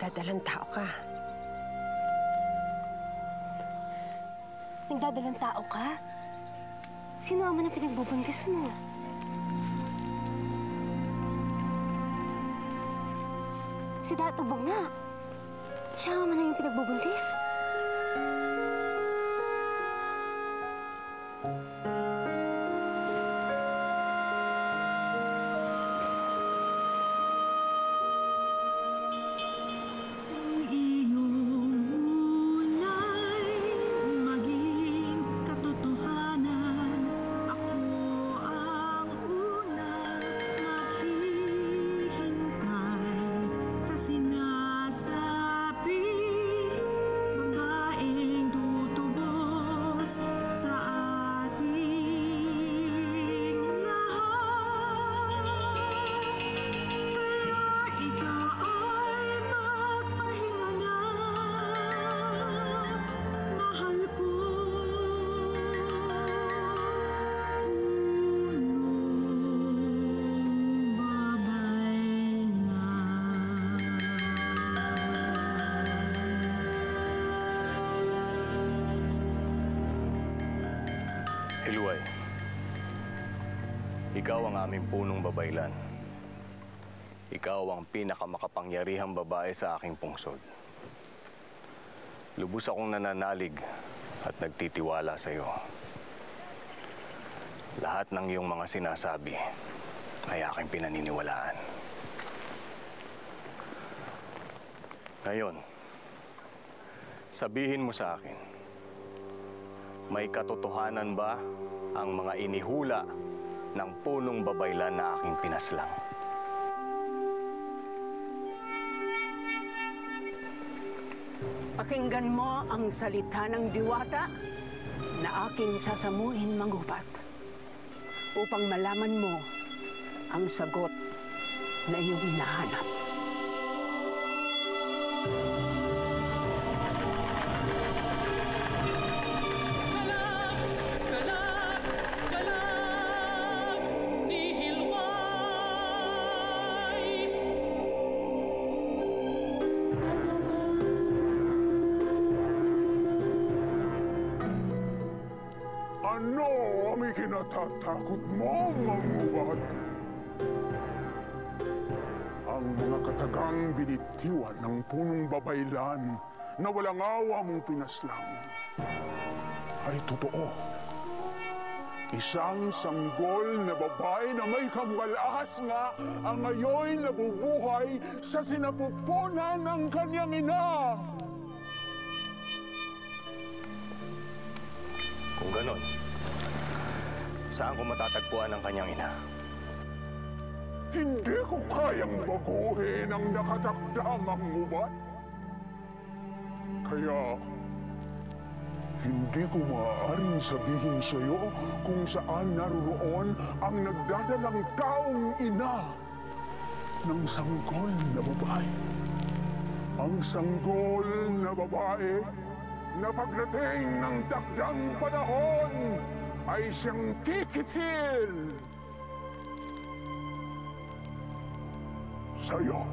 nagdadalang tao ka. Nagdadalang tao ka? Sino naman ang pinagbubuntis mo? Si Dato Bong nga. Siya naman ang yung pinagbubuntis. Hilway, ikaw ang aming punong babaylan. Ikaw ang pinakamakapangyarihang babae sa aking pungsod. Lubos akong nananalig at nagtitiwala sa iyo. Lahat ng iyong mga sinasabi ay aking pinaniniwalaan. Ngayon, sabihin mo sa akin, may katotohanan ba ang mga inihula ng punong babaylan na aking pinaslang? Pakinggan mo ang salita ng diwata na aking sasamuhin mangupat upang malaman mo ang sagot na iyong hinahanap. Ano ang ikinatatakot mo, mangubat? Ang mga katagang binitiwan ng punong babaylan na walang awa mong pinaslang ay totoo. Isang sanggol na babae na may kamalakas nga ang ngayon nabubuhay sa sinapupunan ng kanyang ina. Kung ganon, saan ko matatagpuan ang kanyang ina? Hindi ko kayang baguhin ang nakatakdamang ubat. Kaya, hindi ko maaaring sabihin sa iyo kung saan naroon ang nagdadalang taong ina ng sanggol na babae. Ang sanggol na babae na pagdating ng takdang panahon ay siyang kikitil sa'yo.